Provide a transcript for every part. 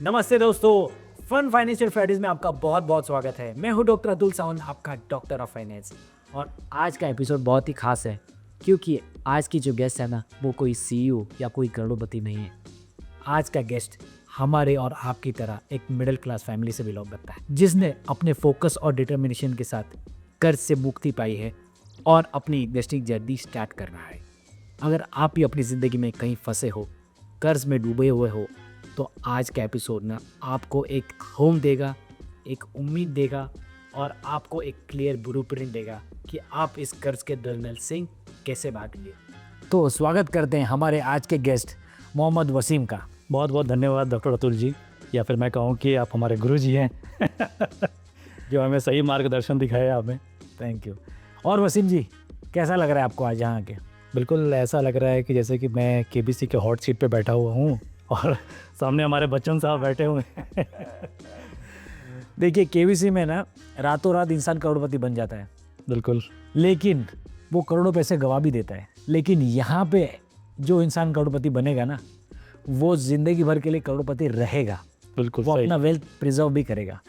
नमस्ते दोस्तों, fun financial Fridays में आपका बहुत बहुत स्वागत है। मैं हूं डॉक्टर अतुल सावंत, आपका डॉक्टर ऑफ फाइनेंस। और आज का एपिसोड बहुत ही खास है क्योंकि आज की जो गेस्ट है ना, वो कोई सीईओ या कोई करोड़पति नहीं है। आज का गेस्ट हमारे और आपकी तरह एक मिडिल क्लास फैमिली से बिलोंग करता है, जिसने अपने फोकस और डिटर्मिनेशन के साथ कर्ज से मुक्ति पाई है और अपनी इन्वेस्टिंग जर्नी स्टार्ट कर रहा है। अगर आप भी अपनी ज़िंदगी में कहीं फंसे हो, कर्ज में डूबे हुए हो, तो आज का एपिसोड ना आपको एक होम देगा, एक उम्मीद देगा और आपको एक क्लियर ब्लूप्रिंट देगा कि आप इस कर्ज के दलदल से कैसे भागेंगे। तो स्वागत करते हैं हमारे आज के गेस्ट मोहम्मद वसीम का। बहुत बहुत धन्यवाद डॉक्टर अतुल जी, या फिर मैं कहूँ कि आप हमारे गुरु जी हैं जो हमें सही मार्गदर्शन दिखाए आपने। Thank you. और वसीम जी, कैसा लग रहा है आपको आज यहाँ के? बिल्कुल ऐसा लग रहा है कि जैसे कि मैं केबीसी के हॉट सीट पे बैठा हुआ हूँ और सामने हमारे बच्चन साहब बैठे हुए हैं। देखिए, केबीसी में ना रातों रात इंसान करोड़पति बन जाता है, बिल्कुल, लेकिन वो करोड़ों पैसे गवा भी देता है। लेकिन यहाँ पे जो इंसान करोड़पति बनेगा ना, वो जिंदगी भर के लिए करोड़पति रहेगा। बिल्कुल वो सही। अपना वेल्थ प्रिजर्व भी करेगा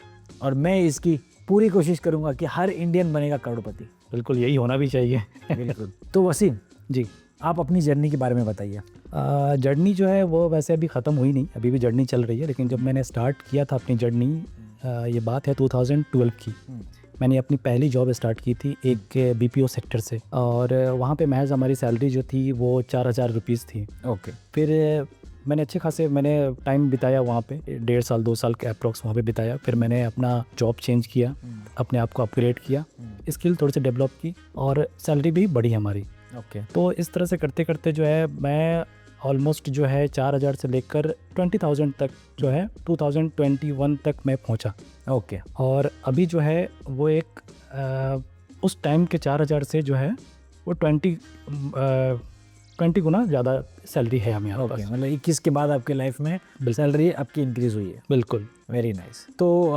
और मैं इसकी पूरी कोशिश करूंगा कि हर इंडियन बनेगा करोड़पति। बिल्कुल यही होना भी चाहिए। बिल्कुल। तो वसीम जी, आप अपनी जर्नी के बारे में बताइए। जर्नी जो है वो वैसे अभी ख़त्म हुई नहीं, अभी भी जर्नी चल रही है। लेकिन जब मैंने स्टार्ट किया था अपनी जर्नी, ये बात है 2012 की, मैंने अपनी पहली जॉब स्टार्ट की थी एक बीपीओ सेक्टर से, और वहाँ पे महज हमारी सैलरी जो थी वो 4,000 रुपीज़ थी। ओके। फिर मैंने अच्छे खासे टाइम बिताया वहाँ पे, 1.5 साल 2 साल के अप्रॉक्स वहाँ पे बिताया। फिर मैंने अपना जॉब चेंज किया, अपने आप को अपग्रेड किया, स्किल थोड़ी सी डेवलप की और सैलरी भी बढ़ी हमारी। ओके। तो इस तरह से करते करते जो है मैं ऑलमोस्ट जो है 4,000 से लेकर 20,000 तक जो है 2021 तक मैं पहुँचा। ओके। और अभी जो है वो एक उस टाइम के 4,000 से जो है वो 20 गुना ज़्यादा सैलरी है हमें यहाँ ओके, पास। मतलब 21 के बाद आपके लाइफ में सैलरी आपकी इंक्रीज हुई है। बिल्कुल। Very nice. तो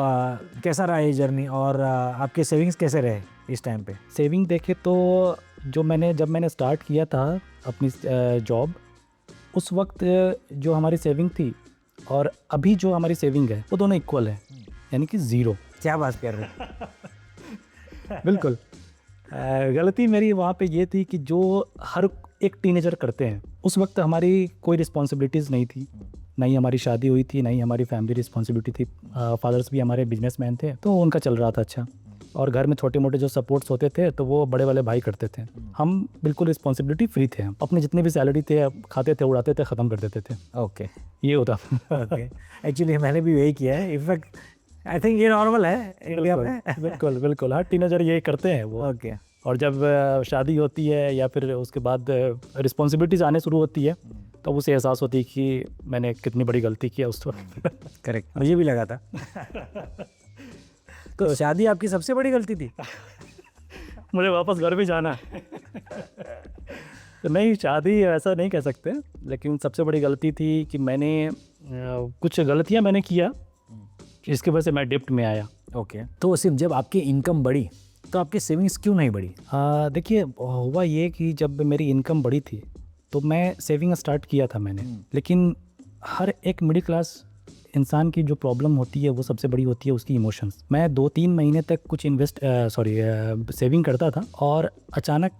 कैसा रहा ये जर्नी और आपके सेविंग्स कैसे रहे इस टाइम पे? सेविंग देखे तो जब मैंने स्टार्ट किया था अपनी जॉब, उस वक्त जो हमारी सेविंग थी और अभी जो हमारी सेविंग है वो दोनों इक्वल है, यानी कि ज़ीरो। क्या बात कर रहे हैं? बिल्कुल। गलती मेरी वहाँ पे ये थी कि जो हर एक टीनेजर करते हैं, उस वक्त हमारी कोई रिस्पॉन्सिबिलिटीज़ नहीं थी, ना ही हमारी शादी हुई थी, ना ही हमारी फैमिली रिस्पॉन्सिबिलिटी थी। फादर्स भी हमारे बिजनेसमैन थे, तो उनका चल रहा था अच्छा, और घर में छोटे मोटे जो सपोर्ट्स होते थे तो वो बड़े वाले भाई करते थे। हम बिल्कुल रिस्पॉन्सिबिलिटी फ्री थे, हम अपने जितने भी सैलरी थे खाते थे, उड़ाते थे, ख़त्म कर देते थे। ओके। ये होता। ओके। एक्चुअली मैंने भी यही किया है। इनफैक्ट आई थिंक ये नॉर्मल है इंडिया में। बिल्कुल बिल्कुल, हर टीनेजर ये करते हैं वो। ओके। और जब शादी होती है या फिर उसके बाद रिस्पॉन्सिबिलिटीज़ आने शुरू होती है, तो उसे एहसास होती है कि मैंने कितनी बड़ी गलती किया उस वक्त। करेक्ट, मुझे भी लगा था। तो शादी आपकी सबसे बड़ी गलती थी? मुझे वापस घर भी जाना है। तो नहीं, शादी ऐसा नहीं कह सकते, लेकिन सबसे बड़ी गलती थी कि मैंने कुछ गलतियां मैंने किया, इसकी वजह से मैं डिप्ट में आया। ओके। तो वसीम, जब आपकी इनकम बढ़ी तो आपकी सेविंग्स क्यों नहीं बढ़ी? देखिए, हुआ ये कि जब मेरी इनकम बढ़ी थी तो मैं सेविंग स्टार्ट किया था मैंने, लेकिन हर एक मिडिल क्लास इंसान की जो प्रॉब्लम होती है वो सबसे बड़ी होती है उसकी इमोशंस। मैं 2-3 महीने तक कुछ सेविंग करता था, और अचानक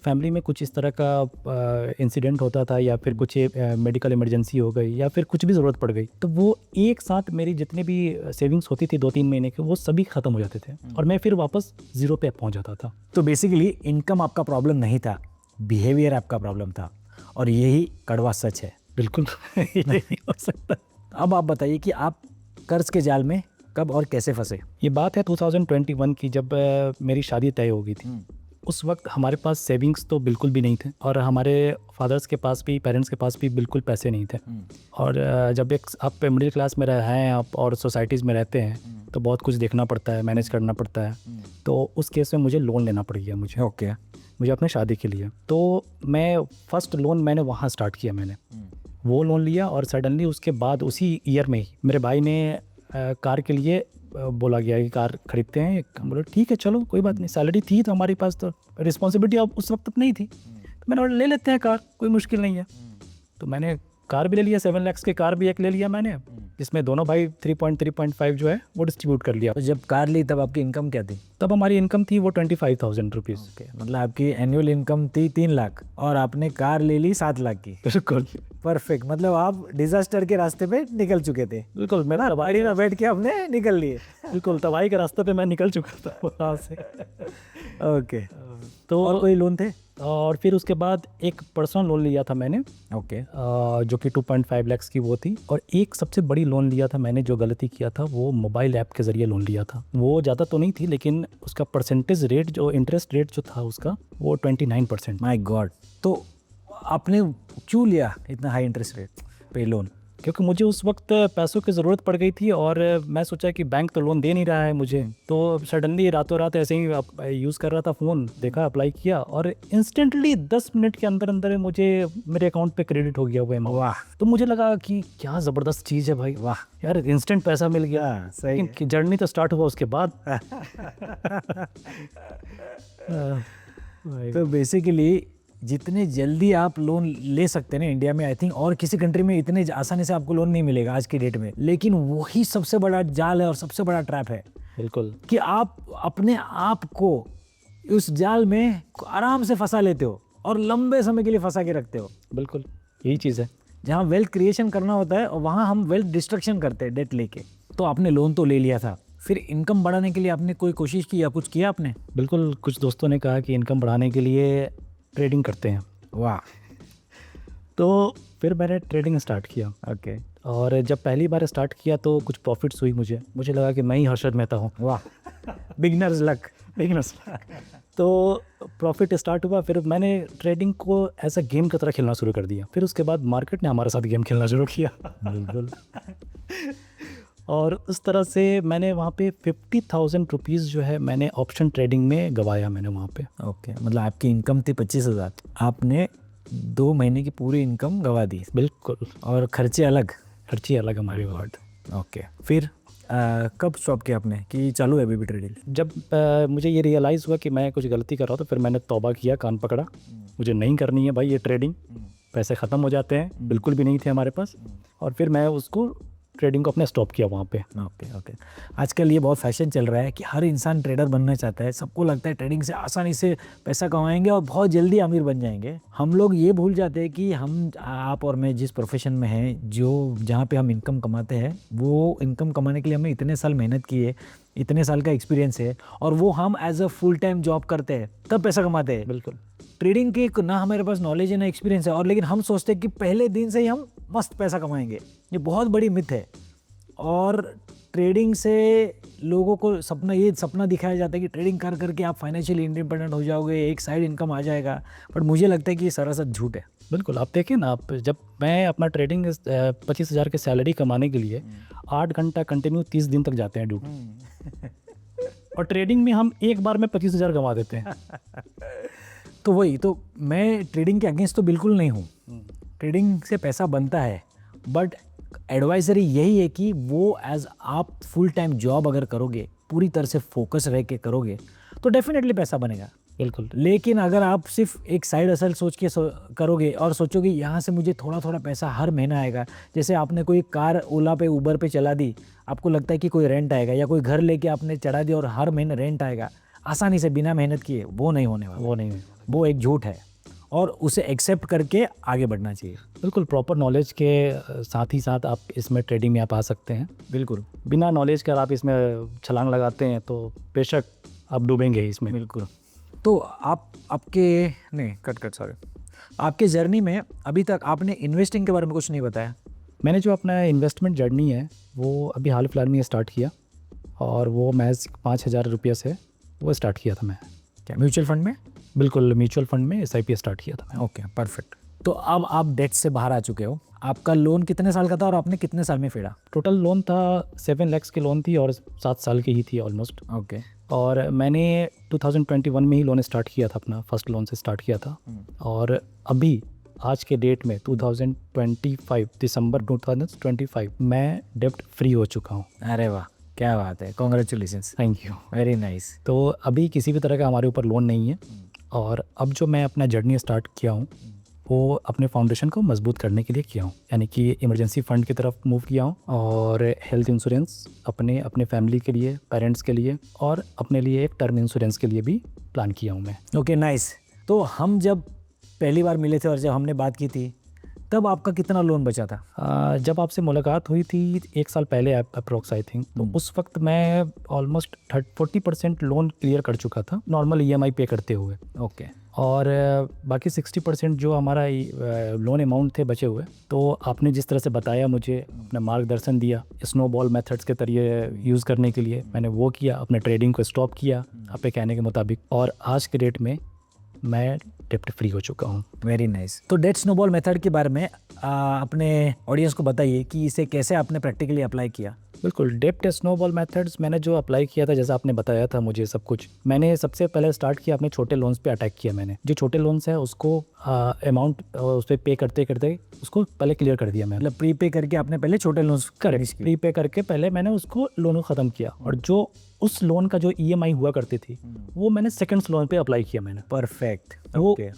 फैमिली में कुछ इस तरह का इंसिडेंट होता था, या फिर कुछ मेडिकल इमरजेंसी हो गई, या फिर कुछ भी ज़रूरत पड़ गई, तो वो एक साथ मेरी जितने भी सेविंग्स होती थी 2-3 महीने के, वो सभी ख़त्म हो जाते थे और मैं फिर वापस ज़ीरो पे पहुँच जाता था। तो बेसिकली इनकम आपका प्रॉब्लम नहीं था, बिहेवियर आपका प्रॉब्लम था, और यही कड़वा सच है। बिल्कुल। ये नहीं हो सकता। अब आप बताइए कि आप कर्ज के जाल में कब और कैसे फंसे? ये बात है 2021 की, जब मेरी शादी तय हो गई थी। उस वक्त हमारे पास सेविंग्स तो बिल्कुल भी नहीं थे, और हमारे फादर्स के पास भी, पेरेंट्स के पास भी बिल्कुल पैसे नहीं थे। और जब एक आप मिडिल क्लास में हैं आप और सोसाइटीज़ में रहते हैं, तो बहुत कुछ देखना पड़ता है, मैनेज करना पड़ता है। तो उस केस में मुझे लोन लेना पड़ गया मुझे अपने शादी के लिए। तो मैं फर्स्ट लोन मैंने वहाँ स्टार्ट किया, मैंने वो लोन लिया, और सडनली उसके बाद उसी ईयर में ही मेरे भाई ने कार के लिए बोला गया कि कार खरीदते हैं। हम बोले ठीक है, चलो कोई बात नहीं, सैलरी थी तो हमारे पास, तो रिस्पॉन्सिबिलिटी अब उस वक्त नहीं थी, तो मैंने बोला ले लेते हैं कार, कोई मुश्किल नहीं है। तो मैंने कार भी ले लिया 7 लाख की कार भी एक ले लिया मैंने, जिसमें दोनों भाई 3.5 जो है वो डिस्ट्रीब्यूट कर लिया। तो जब कार ली तब आपकी इनकम क्या थी? तब हमारी इनकम थी वो 25,000 रुपीज़। ओके, मतलब आपकी एनुअल इनकम थी 3 लाख और आपने कार ले ली 7 लाख की। बिल्कुल परफेक्ट, मतलब आप डिजास्टर के रास्ते पे निकल चुके थे। बिल्कुल, मेरा गाड़ी में बैठ के आपने निकल लिए। बिल्कुल तबाही के रास्ते पे मैं निकल चुका था वहाँ से। ओके, तो और कोई लोन थे? और फिर उसके बाद एक पर्सनल लोन लिया था मैंने, ओके, जो कि 2.5 लाख की वो थी। और एक सबसे बड़ी लोन लिया था मैंने, जो गलती किया था वो मोबाइल ऐप के ज़रिए लोन लिया था। वो ज़्यादा तो नहीं थी, लेकिन उसका परसेंटेज रेट जो इंटरेस्ट रेट जो था उसका वो 29%। My God. तो आपने क्यों लिया इतना हाई इंटरेस्ट रेट पे लोन? क्योंकि मुझे उस वक्त पैसों की ज़रूरत पड़ गई थी और मैं सोचा कि बैंक तो लोन दे नहीं रहा है मुझे, तो सडनली रातों रात ऐसे ही यूज़ कर रहा था फ़ोन, देखा, अप्लाई किया और इंस्टेंटली 10 मिनट के अंदर अंदर मुझे मेरे अकाउंट पे क्रेडिट हो गया वो अमाउंट। वाह, तो मुझे लगा कि क्या ज़बरदस्त चीज़ है भाई, वाह यार इंस्टेंट पैसा मिल गया। सही लेकिन जर्नी तो स्टार्ट हुआ उसके बाद। तो बेसिकली जितने जल्दी आप लोन ले सकते हैं ना इंडिया में, आई थिंक और किसी कंट्री में इतने आसानी से आपको लोन नहीं मिलेगा आज की डेट में। लेकिन वही सबसे बड़ा जाल है और सबसे बड़ा ट्रैप है बिल्कुल कि आप अपने आप को उस जाल में आराम से फंसा लेते हो और लंबे समय के लिए फंसा के रखते हो। बिल्कुल यही चीज़ है। जहाँ वेल्थ क्रिएशन करना होता है और वहाँ हम वेल्थ डिस्ट्रक्शन करते हैं डेट लेके। तो आपने लोन तो ले लिया था, फिर इनकम बढ़ाने के लिए आपने कोई कोशिश की या कुछ किया आपने? बिल्कुल, कुछ दोस्तों ने कहा कि इनकम बढ़ाने के लिए ट्रेडिंग करते हैं। वाह, तो फिर मैंने ट्रेडिंग स्टार्ट किया। ओके, और जब पहली बार स्टार्ट किया तो कुछ प्रॉफिट्स हुई मुझे लगा कि मैं ही हर्षद मेहता हूँ। वाह, बिगिनर्स लक। बिगिनर्स। तो प्रॉफिट स्टार्ट हुआ, फिर मैंने ट्रेडिंग को एज अ गेम की तरह खेलना शुरू कर दिया। फिर उसके बाद मार्केट ने हमारे साथ गेम खेलना शुरू किया। बिल्कुल। और उस तरह से मैंने वहाँ पे 50,000 रुपीज़ जो है मैंने ऑप्शन ट्रेडिंग में गवाया मैंने वहाँ पे। ओके, मतलब आपकी इनकम थी 25,000, आपने 2 महीने की पूरी इनकम गवा दी। बिल्कुल, और खर्चे अलग। खर्ची अलग हमारी वार्ड। ओके, फिर कब स्टॉप किया आपने कि चालू है अभी भी ट्रेडिंग? जब मुझे ये रियलाइज़ हुआ कि मैं कुछ गलती कर रहा हूँ तो फिर मैंने तौबा किया, कान पकड़ा, मुझे नहीं करनी है भाई ये ट्रेडिंग, पैसे ख़त्म हो जाते हैं, बिल्कुल भी नहीं थे हमारे पास। और फिर मैं उसको ट्रेडिंग को अपने स्टॉप किया वहाँ पे। ओके। आजकल ये बहुत फैशन चल रहा है कि हर इंसान ट्रेडर बनना चाहता है। सबको लगता है ट्रेडिंग से आसानी से पैसा कमाएंगे और बहुत जल्दी अमीर बन जाएंगे। हम लोग ये भूल जाते हैं कि हम, आप और मैं जिस प्रोफेशन में हैं, जो जहाँ पे हम इनकम कमाते हैं, वो इनकम कमाने के लिए हमें इतने साल मेहनत की है, इतने साल का एक्सपीरियंस है, और वो हम as a full time job करते हैं तब पैसा कमाते हैं। बिल्कुल, ट्रेडिंग की ना हमारे पास नॉलेज है ना एक्सपीरियंस है, और लेकिन हम सोचते हैं कि पहले दिन से ही हम मस्त पैसा कमाएंगे। ये बहुत बड़ी मिथ है। और ट्रेडिंग से लोगों को ये सपना दिखाया जाता है कि ट्रेडिंग कर करके आप फाइनेंशियली इंडिपेंडेंट हो जाओगे, एक साइड इनकम आ जाएगा। बट मुझे लगता है कि ये सरासर झूठ है। बिल्कुल। आप देखिए ना, आप जब मैं अपना ट्रेडिंग 25,000 की सैलरी कमाने के लिए 8 घंटा कंटिन्यू 30 दिन तक जाते हैं ड्यूटी, और ट्रेडिंग में हम एक बार में 25,000 कमा देते हैं। तो वही तो, मैं ट्रेडिंग के अगेंस्ट तो बिल्कुल नहीं हूँ। ट्रेडिंग से पैसा बनता है, बट एडवाइजरी यही है कि वो एज आप फुल टाइम जॉब अगर करोगे, पूरी तरह से फोकस रह के करोगे, तो डेफिनेटली पैसा बनेगा। बिल्कुल। लेकिन अगर आप सिर्फ एक साइड असल सोच के करोगे और सोचोगे यहाँ से मुझे थोड़ा थोड़ा पैसा हर महीना आएगा, जैसे आपने कोई कार ओला पे, उबर पे चला दी, आपको लगता है कि कोई रेंट आएगा, या कोई घर लेके आपने चढ़ा दिया और हर महीने रेंट आएगा आसानी से बिना मेहनत किए, वो नहीं होने वाला। वो नहीं, वो एक झूठ है और उसे एक्सेप्ट करके आगे बढ़ना चाहिए। बिल्कुल। प्रॉपर नॉलेज के साथ ही साथ आप इसमें ट्रेडिंग में आप आ सकते हैं। बिल्कुल। बिना नॉलेज के आप इसमें छलांग लगाते हैं तो बेशक आप डूबेंगे ही इसमें। बिल्कुल। तो आपके जर्नी में अभी तक आपने इन्वेस्टिंग के बारे में कुछ नहीं बताया। मैंने जो अपना इन्वेस्टमेंट जर्नी है वो अभी हाल फिलहाल में स्टार्ट किया, और वो महज 5,000 रुपये से वो स्टार्ट किया था मैं। क्या म्यूचुअल फंड में? बिल्कुल, म्यूचुअल फंड में SIP स्टार्ट किया था मैं। Okay, perfect. तो अब आप डेट से बाहर आ चुके हो। आपका लोन कितने साल का था और आपने कितने साल में फेड़ा? टोटल लोन था 7 लाख की लोन थी और 7 साल की ही थी ऑलमोस्ट। ओके। और मैंने 2021 में ही लोन स्टार्ट किया था, अपना फर्स्ट लोन से स्टार्ट किया था। और अभी आज के डेट में 2025 दिसंबर 2025 मैं डेब्ट फ्री हो चुका हूँ। अरे वाह, क्या बात है, congratulations. Thank you, very nice. तो अभी किसी भी तरह का हमारे ऊपर लोन नहीं है। और अब जो मैं अपना जर्नी स्टार्ट किया हूँ वो अपने फाउंडेशन को मजबूत करने के लिए किया हूँ, यानी कि इमरजेंसी फ़ंड की तरफ मूव किया हूँ और हेल्थ इंश्योरेंस अपने फैमिली के लिए, पेरेंट्स के लिए और अपने लिए एक टर्म इंश्योरेंस के लिए भी प्लान किया हूँ मैं। Okay nice. तो हम जब पहली बार मिले थे और जब हमने बात की थी तब आपका कितना लोन बचा था? जब आपसे मुलाकात हुई थी 1 साल पहले अप्रोक्स आई थिंक, तो उस वक्त मैं ऑलमोस्ट 40% लोन क्लियर कर चुका था नॉर्मल EMI पे करते हुए। ओके। और बाकी 60% जो हमारा लोन अमाउंट थे बचे हुए, तो आपने जिस तरह से बताया, मुझे अपना मार्गदर्शन दिया स्नोबॉल मेथड्स के तरीके यूज़ करने के लिए, मैंने वो किया, अपने ट्रेडिंग को स्टॉप किया आपके कहने के मुताबिक, और आज के डेट में मैं डेप्ट फ्री हो चुका हूँ। Very nice. तो डेट स्नोबॉल मेथड के बारे में अपने ऑडियंस को बताइए कि इसे कैसे आपने प्रैक्टिकली अप्लाई किया। बिल्कुल, डेप्ट स्नोबॉल मेथड्स मैंने जो अप्लाई किया था, जैसा आपने बताया था मुझे सब कुछ, मैंने सबसे पहले स्टार्ट किया अपने छोटे लोन्स पे अटैक किया। मैंने जो छोटे लोन्स है उसको अमाउंट उस पर पे करते करते उसको पहले क्लियर कर दिया मैंने। मतलब प्री पे करके आपने पहले छोटे लोन्स करेक्ट, प्री पे करके पहले मैंने उसको लोन को ख़त्म किया, और जो उस लोन का जो EMI हुआ करती थी वो मैंने सेकंड लोन पे अप्लाई किया मैंने। परफेक्ट।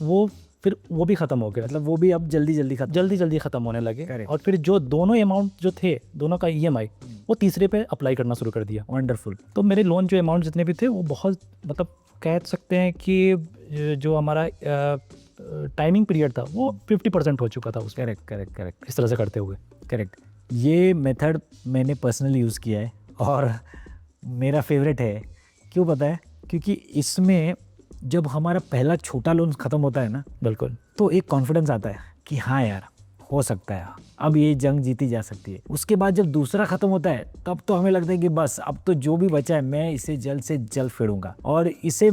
वो फिर वो भी ख़त्म हो गया, मतलब वो भी अब जल्दी जल्दी ख़त्म होने लगे। Correct. और फिर जो दोनों अमाउंट जो थे, दोनों का EMI, वो तीसरे पे अप्लाई करना शुरू कर दिया। वंडरफुल। तो मेरे लोन जो अमाउंट जितने भी थे वो बहुत, मतलब कह सकते हैं कि जो हमारा टाइमिंग पीरियड था वो 50% हो चुका था उसमें। करेक्ट। इस तरह से करते हुए। करेक्ट। ये मेथड मैंने पर्सनली यूज़ किया है और मेरा फेवरेट है। क्यों पता है? क्योंकि इसमें जब हमारा पहला छोटा लोन ख़त्म होता है ना, बिल्कुल, तो एक कॉन्फिडेंस आता है कि हाँ यार हो सकता है, अब ये जंग जीती जा सकती है। उसके बाद जब दूसरा ख़त्म होता है तब तो हमें लगता है कि बस अब तो जो भी बचा है मैं इसे जल्द से जल्द फेडूंगा। और इसे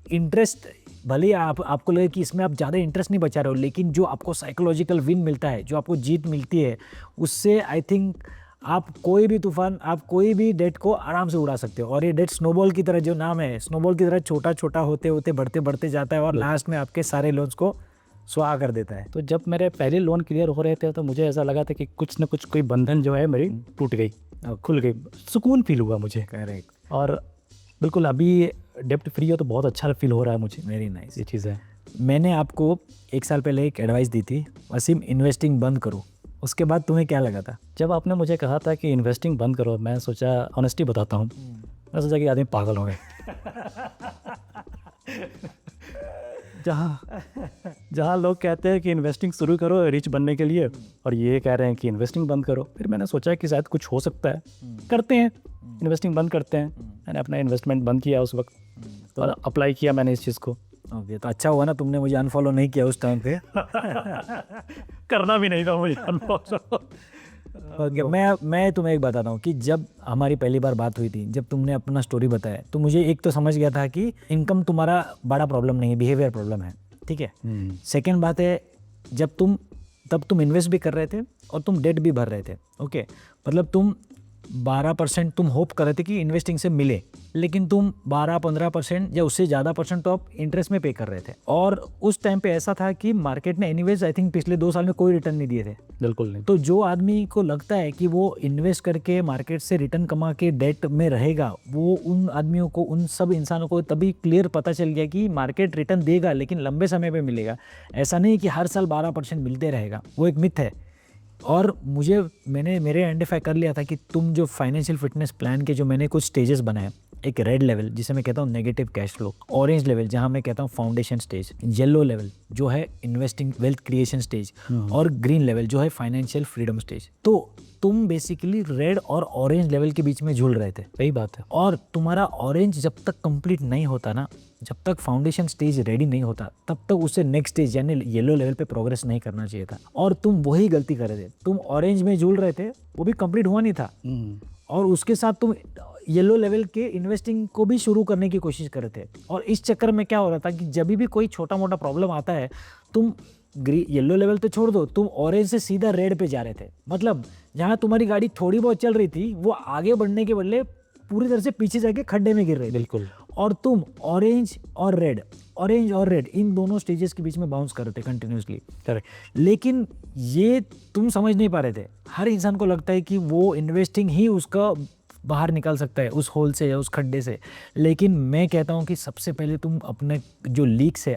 इंटरेस्ट, भले आपको लगे कि इसमें आप ज़्यादा इंटरेस्ट नहीं बचा रहे हो, लेकिन जो आपको साइकोलॉजिकल विन मिलता है, जो आपको जीत मिलती है, उससे आई थिंक आप कोई भी तूफान, आप कोई भी डेट को आराम से उड़ा सकते हो। और ये डेट स्नोबॉल की तरह, जो नाम है स्नोबॉल की तरह, छोटा छोटा होते होते बढ़ते जाता है और लास्ट में आपके सारे लोन्स को स्वाहा कर देता है। तो जब मेरे पहले लोन क्लियर हो रहे थे तो मुझे ऐसा लगा था कि कुछ न कुछ कोई बंधन जो है मेरी टूट गई, खुल गई, सुकून फील हुआ मुझे। करेक्ट। और बिल्कुल अभी डेप्ट फ्री हो तो बहुत अच्छा फील हो रहा है मुझे। Very nice. ये चीज़ है। मैंने आपको 1 साल पहले एक एडवाइस दी थी, वसीम इन्वेस्टिंग बंद करो। उसके बाद तुम्हें क्या लगा था? जब आपने मुझे कहा था कि इन्वेस्टिंग बंद करो, मैं सोचा, ऑनेस्टी बताता हूँ, मैं सोचा कि आदमी पागल हो गए। जहाँ लोग कहते हैं कि इन्वेस्टिंग शुरू करो रिच बनने के लिए, और ये कह रहे हैं कि इन्वेस्टिंग बंद करो, फिर मैंने सोचा कि शायद कुछ हो सकता है, करते हैं, इन्वेस्टिंग बंद करते हैं। मैंने अपना इन्वेस्टमेंट बंद किया उस वक्त और अप्लाई किया मैंने इस चीज़ को। ओके, तो अच्छा हुआ ना तुमने मुझे अनफॉलो नहीं किया उस टाइम पे। करना भी नहीं था मुझे अनफॉलो। ओके, मैं तुम्हें एक बताता हूँ कि जब हमारी पहली बार बात हुई थी, जब तुमने अपना स्टोरी बताया, तो मुझे एक तो समझ गया था कि इनकम तुम्हारा बड़ा प्रॉब्लम नहीं है, बिहेवियर प्रॉब्लम है। ठीक है। सेकेंड बात है, तब तुम इन्वेस्ट भी कर रहे थे और तुम डेट भी भर रहे थे। ओके, मतलब तुम 12% तुम होप कर रहे थे कि इन्वेस्टिंग से मिले, लेकिन तुम 12-15% या उससे ज़्यादा परसेंट तो आप इंटरेस्ट में पे कर रहे थे। और उस टाइम पे ऐसा था कि मार्केट ने एनीवेज आई थिंक पिछले 2 साल में कोई रिटर्न नहीं दिए थे। बिल्कुल नहीं। तो जो आदमी को लगता है कि वो इन्वेस्ट करके मार्केट से रिटर्न कमा के डेट में रहेगा, वो उन आदमियों को, उन सब इंसानों को तभी क्लियर पता चल गया कि मार्केट रिटर्न देगा लेकिन लंबे समय पे मिलेगा। ऐसा नहीं कि हर साल 12% मिलते रहेगा, वो एक मिथ है। और मैंने आइडेंटिफाई कर लिया था कि तुम जो फाइनेंशियल फिटनेस प्लान के जो मैंने कुछ स्टेजेस बनाए, एक रेड लेवल जिसे मैं कहता हूँ negative cash flow, orange level जहाँ मैं कहता हूँ फाउंडेशन स्टेज, येलो लेवल जो है इन्वेस्टिंग वेल्थ क्रिएशन स्टेज, और ग्रीन लेवल जो है फाइनेंशियल फ्रीडम स्टेज। तो तुम बेसिकली रेड और ऑरेंज लेवल के बीच में झूल रहे थे। सही बात है। और तुम्हारा ऑरेंज जब तक कंप्लीट नहीं होता ना, जब तक फाउंडेशन स्टेज रेडी नहीं होता, तब तक उसे नेक्स्ट स्टेज यानी येलो लेवल पे प्रोग्रेस नहीं करना चाहिए था। और तुम वही गलती कर रहे थे, तुम ऑरेंज में झूल रहे थे, वो भी कंप्लीट हुआ नहीं था, और उसके साथ तुम येलो लेवल के इन्वेस्टिंग को भी शुरू करने की कोशिश कर रहे थे। और इस चक्कर में क्या हो रहा था कि जब भी कोई छोटा मोटा प्रॉब्लम आता है, तुम येलो लेवल तो छोड़ दो, तुम ऑरेंज से सीधा रेड पे जा रहे थे। मतलब जहाँ तुम्हारी गाड़ी थोड़ी बहुत चल रही थी, वो आगे बढ़ने के बदले पूरी तरह से पीछे जाके खड्डे में गिर रही थी। बिल्कुल। और तुम ऑरेंज और रेड इन दोनों स्टेजेस के बीच में बाउंस कर रहे थे कंटिन्यूसली। करेक्ट। लेकिन ये तुम समझ नहीं पा रहे थे। हर इंसान को लगता है कि वो इन्वेस्टिंग ही उसका बाहर निकाल सकता है उस होल से या उस खड्डे से। लेकिन मैं कहता हूँ कि सबसे पहले तुम अपने जो लीक्स है,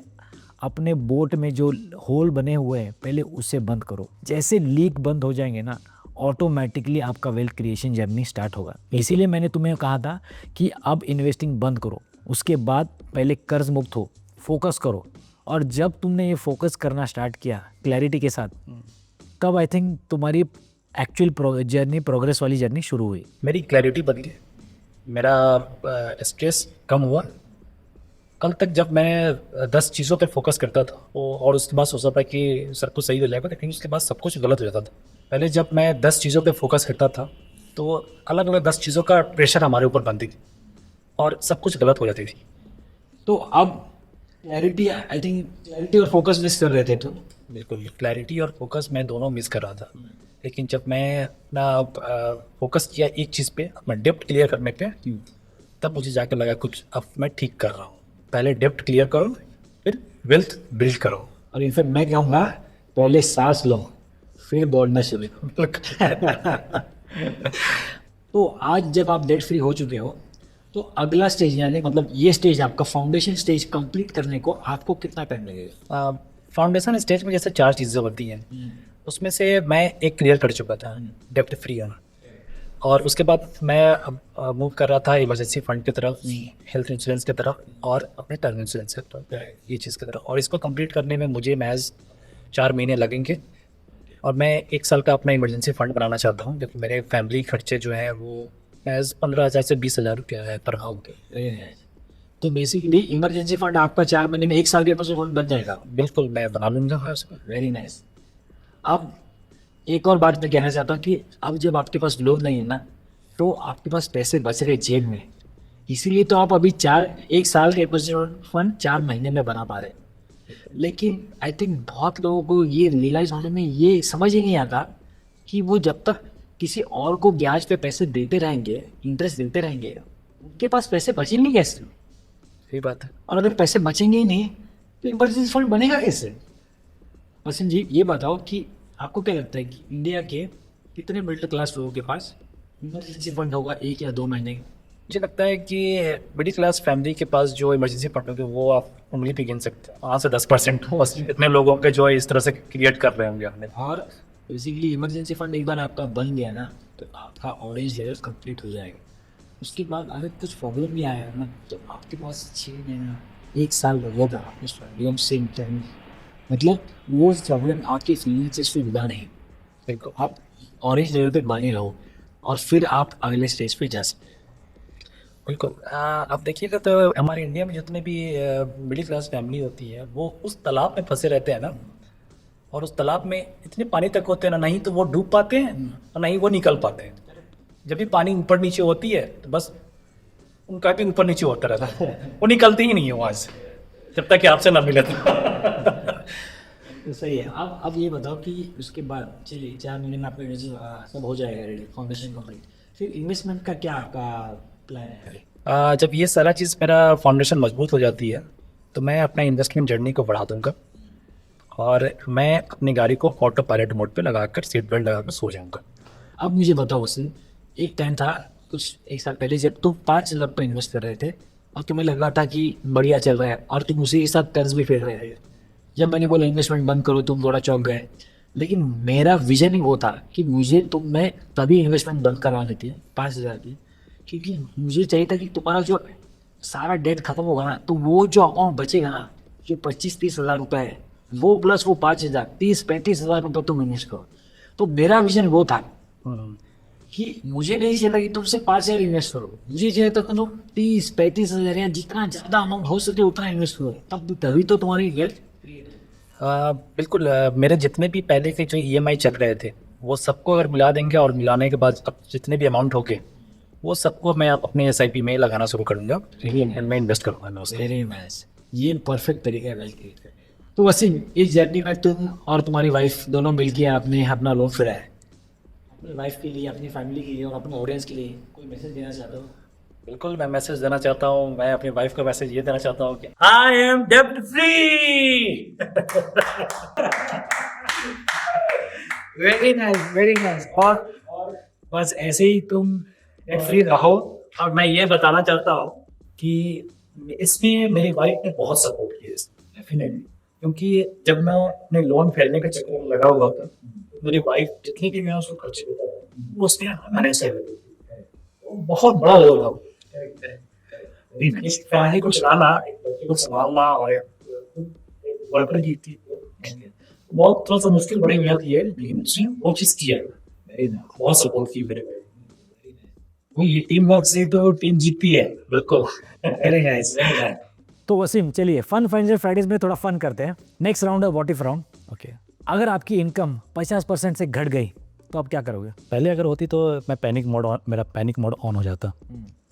अपने बोट में जो होल बने हुए हैं पहले उसे बंद करो। जैसे लीक बंद हो जाएंगे ना, ऑटोमेटिकली आपका वेल्थ क्रिएशन जर्नी स्टार्ट होगा। इसीलिए मैंने तुम्हें कहा था कि अब इन्वेस्टिंग बंद करो, उसके बाद पहले कर्ज मुक्त हो, फोकस करो। और जब तुमने ये फोकस करना स्टार्ट किया क्लैरिटी के साथ, तब आई थिंक तुम्हारी एक्चुअल जर्नी, प्रोग्रेस वाली जर्नी शुरू हुई। मेरी क्लैरिटी बदली, मेरा स्ट्रेस कम हुआ। कल तक जब मैं 10 चीज़ों पे फोकस करता था और उसके बाद सोचता था कि सब कुछ सही हो जाएगा, लेकिन उसके बाद सब कुछ गलत हो जाता था। पहले जब मैं 10 चीज़ों पे फोकस करता था तो अलग अलग 10 चीज़ों का प्रेशर हमारे ऊपर बनती थी और सब कुछ गलत हो जाती थी। तो अब क्लैरिटी, आई थिंक क्लैरिटी और फोकस मिस कर रहे थे तो बिल्कुल क्लैरिटी और फोकस मैं दोनों मिस कर रहा था। लेकिन जब मैं अपना फोकस किया एक चीज़ पे, अपना डेप्ट क्लियर करने पे, तब मुझे जाकर लगा कुछ अब मैं ठीक कर रहा हूँ। पहले डेप्ट क्लियर करो, फिर वेल्थ बिल्ड करो। और इनफैक्ट मैं कहूँगा पहले सांस लो फिर दौड़ना शुरू करो। तो आज जब आप डेट फ्री हो चुके हो तो अगला स्टेज, यानी मतलब ये स्टेज आपका फाउंडेशन स्टेज कंप्लीट करने को आपको कितना टाइम लगेगा? फाउंडेशन स्टेज में जैसे 4 चीज़ें होती हैं, उसमें से मैं एक क्लियर कर चुका था, डेप्ट फ्री होना। और उसके बाद मैं अब मूव कर रहा था इमरजेंसी फंड की तरफ, हेल्थ इंश्योरेंस की तरफ और अपने टर्म इंश्योरेंस की तरफ, ये चीज़ की तरफ। और इसको कंप्लीट करने में मुझे महज 4 महीने लगेंगे। और मैं 1 साल का अपना इमरजेंसी फंड बनाना चाहता हूँ, क्योंकि मेरे फैमिली खर्चे जो हैं वो महज 15,000 से 20,000 रुपया है पर हाउस के। तो बेसिकली इमरजेंसी फंड आपका 4 महीने में 1 साल के पास फंड बन जाएगा। बिल्कुल मैं बना लूँगा उसको। Very nice. अब एक और बात मैं कहना चाहता हूँ कि अब जब आपके पास लोन नहीं है ना, तो आपके पास पैसे बच रहे जेब में, इसीलिए तो आप अभी 1 साल का इमरजेंसी फंड 4 महीने में बना पा रहे हैं। लेकिन आई थिंक बहुत लोगों को ये रियलाइज होने में ये समझ ही नहीं आता कि वो जब तक किसी और को ब्याज पे पैसे देते रहेंगे, इंटरेस्ट देते रहेंगे, उनके पास पैसे बचेंगे कैसे? सही बात है। और अगर पैसे बचेंगे ही नहीं तो इमरजेंसी फंड बनेगा कैसे? वसीम जी, ये बताओ कि आपको क्या लगता है कि इंडिया के कितने मिडिल क्लास लोगों के पास इमरजेंसी फंड होगा 1 या 2 महीने? मुझे लगता है कि मिडिल क्लास फैमिली के पास जो इमरजेंसी फंड होंगे वो आप उंगली पे गिन सकते हैं, 5 से 10% बस इतने लोगों के जो इस तरह से क्रिएट कर रहे होंगे हमने। और बेसिकली इमरजेंसी फंड एक बार आपका बन गया ना, तो आपका ऑरेंज लेयर कंप्लीट हो जाएगा। उसके बाद अगर कुछ प्रॉब्लम भी आया ना, तो आपके पास 6 महीना 1 साल लगेगा उस प्रॉब्लम से निकलने। मतलब वो प्रॉब्लम आपके फिनेंसेस से जुड़ा नहीं। बिल्कुल आप ऑरेंज लेवल पे बने रहो और फिर आप अगले स्टेज पे जा सकते। बिल्कुल। आप देखिएगा तो हमारे इंडिया में जितने भी मिडिल क्लास फैमिली होती है वो उस तालाब में फंसे रहते हैं ना, और उस तालाब में इतने पानी तक होते हैं ना, नहीं तो वो डूब पाते हैं और नहीं वो निकल पाते हैं। जब भी पानी ऊपर नीचे होती है तो बस उनका भी ऊपर नीचे होता रहता है, वो निकलते ही नहीं है वहाँ से जब तक कि आपसे ना मिले। तो सही है। अब ये बताओ कि उसके बाद चलिए 4 महीने में आपका सब हो जाएगा रेडी, फाउंडेशन कंप्लीट, फिर इन्वेस्टमेंट का क्या आपका प्लान है? जब ये सारा चीज़ मेरा फाउंडेशन मजबूत हो जाती है तो मैं अपना इन्वेस्टमेंट जर्नी को बढ़ा दूंगा और मैं अपनी गाड़ी को ऑटो पायलट मोड पे लगाकर सीट बेल्ट लगाकर सो जाऊंगा। अब मुझे बताओ वसीम, एक टाइम था कुछ 1 साल पहले जब तुम 5 लाख पर इन्वेस्ट कर रहे थे और तुम्हें लग रहा था कि बढ़िया चल रहा है और तुम उसी के साथ कर्ज भी फेर रहे थे। जब मैंने बोला इन्वेस्टमेंट बंद करो तुम थोड़ा चौंक गए, लेकिन मेरा विजन ही वो था कि मुझे मैं तभी इन्वेस्टमेंट बंद करवा देती है 5,000 की, क्योंकि मुझे चाहिए था कि तुम्हारा जो सारा डेट खत्म होगा ना, तो वो जो अमाउंट बचेगा ना, जो 25-30 हज़ार रुपये है, वो प्लस वो 5,000, 30-35 हज़ार रुपये तुम इन्वेस्ट करो। तो मेरा विजन वो था कि मुझे नहीं चाहिए कि तुम सिर्फ 5,000 इन्वेस्ट करो, मुझे चाहिए था कि तुम 30-35 हज़ार या जितना ज़्यादा अमाउंट हो सके उतना इन्वेस्ट करो, तभी तो तुम्हारी वेल्थ। बिल्कुल। मेरे जितने भी पहले के जो EMI चल रहे थे वो सबको अगर मिला देंगे और मिलाने के बाद अब जितने भी अमाउंट हो गए वो सबको मैं अपने SIP में लगाना शुरू करूँगा, मैं इन्वेस्ट करूँगा मैं उसमें। वेरी नाइस, ये परफेक्ट तरीका है वेल्थ क्रिएट करने का। तो वसीम, इस जर्नी में तुम और तुम्हारी वाइफ दोनों मिलकर आपने अपना लोन फिरा है। अपनी वाइफ के लिए, अपनी फैमिली के लिए और अपने ऑडियंस के लिए कोई मैसेज देना चाहते हो? बिल्कुल, मैं मैसेज देना चाहता हूँ। मैं अपनी वाइफ को मैसेज ये देना चाहता हूँ कि आई एम डेब्ट free. Very nice, very nice. और बस ऐसे ही तुम डेट फ्री रहो। और मैं ये बताना चाहता हूँ कि इसमें मेरी वाइफ ने बहुत सपोर्ट किया। डेफिनेटली क्योंकि जब मैं अपने लोन फैलने के चक्कर में लगा हुआ था, मेरी वाइफ जितनी भी मैं उसको खर्च करता था वो उसने मैंने से बहुत बड़ा लोन था। इस फैमिली को चलाना, एक बच्चे को संभालना और वर्कर की थी, बहुत थोड़ा सा मुश्किल बड़ी हुई थी, लेकिन उसने वो चीज़ किया, बहुत सपोर्ट की मेरे पे। ये टीम वर्क से तो टीम जीतती है, बिल्कुल। Very nice, very nice. तो वसीम चलिए फन फाइनेंशियल फ्राइडेज में थोड़ा फन करते हैं। नेक्स्ट राउंड है व्हाट इफ राउंड। ओके। अगर आपकी इनकम 50% से घट गई तो आप क्या करोगे? पहले अगर होती तो मेरा पैनिक मोड ऑन हो जाता,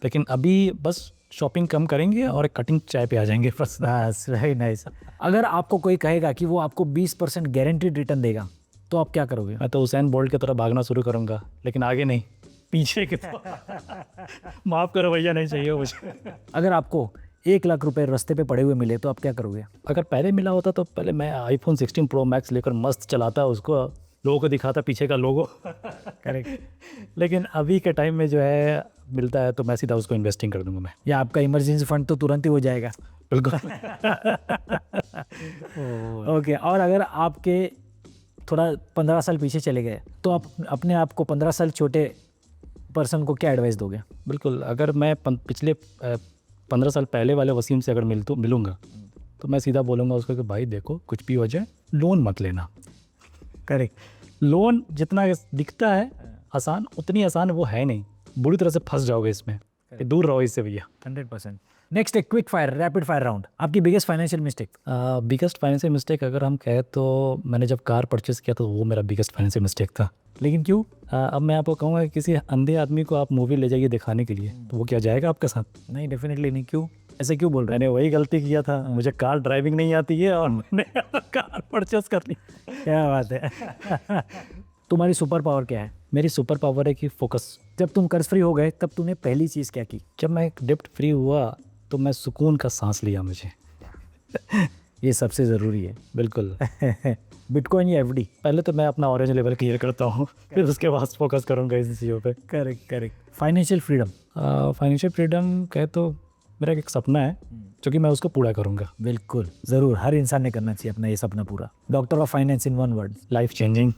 लेकिन अभी बस शॉपिंग कम करेंगे और कटिंग चाय पे आ जाएंगे बस। Very nice. अगर आपको कोई कहेगा कि वो आपको 20% गारंटीड रिटर्न देगा तो आप क्या करोगे? मैं तो हुसैन बोल्ट की तरह भागना शुरू करूंगा, लेकिन आगे नहीं, पीछे की तरफ। माफ़ करो भैया, नहीं चाहिए मुझे। अगर आपको 1 लाख रुपए रास्ते पे पड़े हुए मिले तो आप क्या करोगे? अगर पहले मिला होता तो पहले मैं आईफोन 16 प्रो मैक्स लेकर मस्त चलाता, उसको लोगों को दिखाता पीछे का लोगो। करेक्ट। लेकिन अभी के टाइम में जो है मिलता है तो मैं सीधा उसको इन्वेस्टिंग कर दूंगा मैं। या आपका इमरजेंसी फंड तो तुरंत ही हो जाएगा। बिल्कुल। ओके। और अगर आपके थोड़ा 15 साल पीछे चले गए तो आप अपने आप को 15 साल छोटे पर्सन को क्या एडवाइस दोगे? बिल्कुल, अगर मैं पिछले 15 साल पहले वाले वसीम से अगर मिलूंगा तो मैं सीधा बोलूँगा उसको कि भाई देखो, कुछ भी हो जाए लोन मत लेना। करेक्ट। लोन जितना दिखता है आसान, उतनी आसान वो है नहीं, बुरी तरह से फंस जाओगे इसमें, कि दूर रहो इससे भैया। 100%। नेक्स्ट एक quick fire rapid fire round. आपकी biggest financial mistake? Biggest financial mistake अगर हम कहें तो मैंने जब कार परचेस किया तो वो मेरा बिगेस्ट फाइनेंशियल मिस्टेक था। लेकिन क्यों? अब मैं आपको कहूँगा कि किसी अंधे आदमी को आप मूवी ले जाइए दिखाने के लिए, तो वो क्या जाएगा आपके साथ? नहीं, डेफिनेटली नहीं। क्यों, ऐसे क्यों बोल रहे मैंने वही गलती किया था, मुझे कार ड्राइविंग नहीं आती है और मैंने कार परचेस कर ली। हैं? क्या बात है। तुम्हारी सुपर पावर क्या है? मेरी सुपर पावर है कि फोकस। जब तुम कर्ज फ्री हो गए तब तूने पहली चीज़ क्या की? जब मैं डेप्ट फ्री हुआ तो मैं सुकून का सांस लिया मुझे। ये सबसे ज़रूरी है। बिल्कुल। बिटकॉइन या एफडी? पहले तो मैं अपना ऑरेंज लेवल क्लियर करता हूँ, फिर उसके बाद फोकस करूँगा इन चीज़ों पे। Correct correct. Financial freedom? Financial freedom कहे तो मेरा एक सपना है जो कि मैं उसको पूरा करूँगा। बिल्कुल ज़रूर, हर इंसान ने करना चाहिए अपना ये सपना पूरा। Doctor of finance in 1 word? Life changing.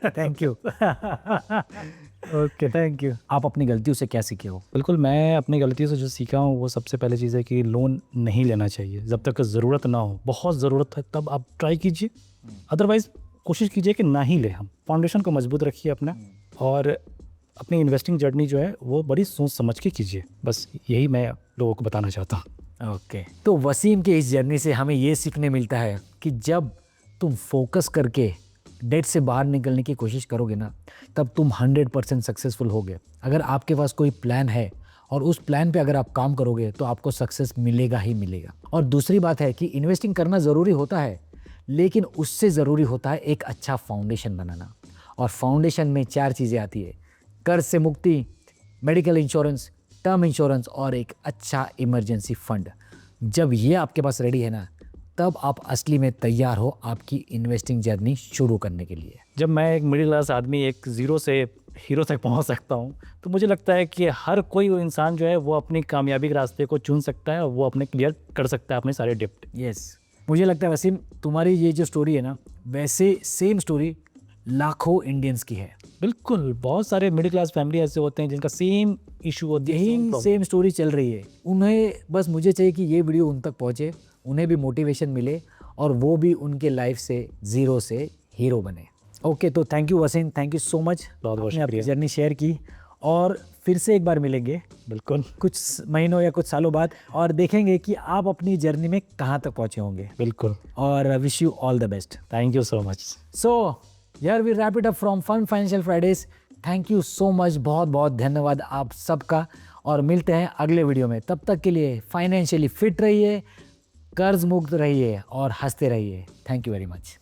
Thank you. Okay, thank you. आप अपनी गलतियों से क्या सीखे हो? बिल्कुल, मैं अपनी गलतियों से जो सीखा हूँ वो सबसे पहले चीज़ है कि लोन नहीं लेना चाहिए जब तक ज़रूरत ना हो। बहुत ज़रूरत है तब आप ट्राई कीजिए, अदरवाइज़ कोशिश कीजिए कि ना ही ले। हम फाउंडेशन को मजबूत रखिए अपना, और अपनी इन्वेस्टिंग जर्नी जो है वो बड़ी सोच समझ के कीजिए। बस यही मैं लोगों को बताना चाहता हूँ। ओके। तो वसीम के इस जर्नी से हमें ये सीखने मिलता है कि जब तुम फोकस करके डेट से बाहर निकलने की कोशिश करोगे ना, तब तुम 100% सक्सेसफुल होगे। अगर आपके पास कोई प्लान है और उस प्लान पे अगर आप काम करोगे तो आपको सक्सेस मिलेगा ही मिलेगा। और दूसरी बात है कि इन्वेस्टिंग करना ज़रूरी होता है, लेकिन उससे ज़रूरी होता है एक अच्छा फाउंडेशन बनाना। और फाउंडेशन में 4 चीज़ें आती है: कर्ज से मुक्ति, मेडिकल इंश्योरेंस, टर्म इंश्योरेंस और एक अच्छा इमरजेंसी फंड। जब ये आपके पास रेडी है ना, तब आप असली में तैयार हो आपकी इन्वेस्टिंग जर्नी शुरू करने के लिए। जब मैं एक मिडिल क्लास आदमी एक ज़ीरो से हीरो तक पहुंच सकता हूं, तो मुझे लगता है कि हर कोई वो इंसान जो है वो अपनी कामयाबी के रास्ते को चुन सकता है और वो अपने क्लियर कर सकता है अपने सारे डिप्ट। यस, मुझे लगता है वसीम तुम्हारी ये जो स्टोरी है ना, वैसे सेम स्टोरी लाखों इंडियंस की है। बिल्कुल, बहुत सारे मिडिल क्लास फैमिली ऐसे होते हैं जिनका सेम इशू होती है, यही सेम स्टोरी चल रही है। उन्हें बस मुझे चाहिए कि ये वीडियो उन तक पहुँचे, उन्हें भी मोटिवेशन मिले और वो भी उनके लाइफ से ज़ीरो से हीरो बने। ओके, तो thank you Wasim, thank you so much. बहुत आपने अपनी शुक्रिया। जर्नी शेयर की और फिर से एक बार मिलेंगे बिल्कुल कुछ महीनों या कुछ सालों बाद और देखेंगे कि आप अपनी जर्नी में कहाँ तक पहुँचे होंगे। बिल्कुल। और wish you all the best. Thank you so much. So यार we wrap it up from fun financial Fridays. Thank you so much, बहुत बहुत धन्यवाद आप सबका, और मिलते हैं अगले वीडियो में। तब तक के लिए फाइनेंशियली फिट रहिए, कर्ज मुक्त रहिए और हंसते रहिए। Thank you very much.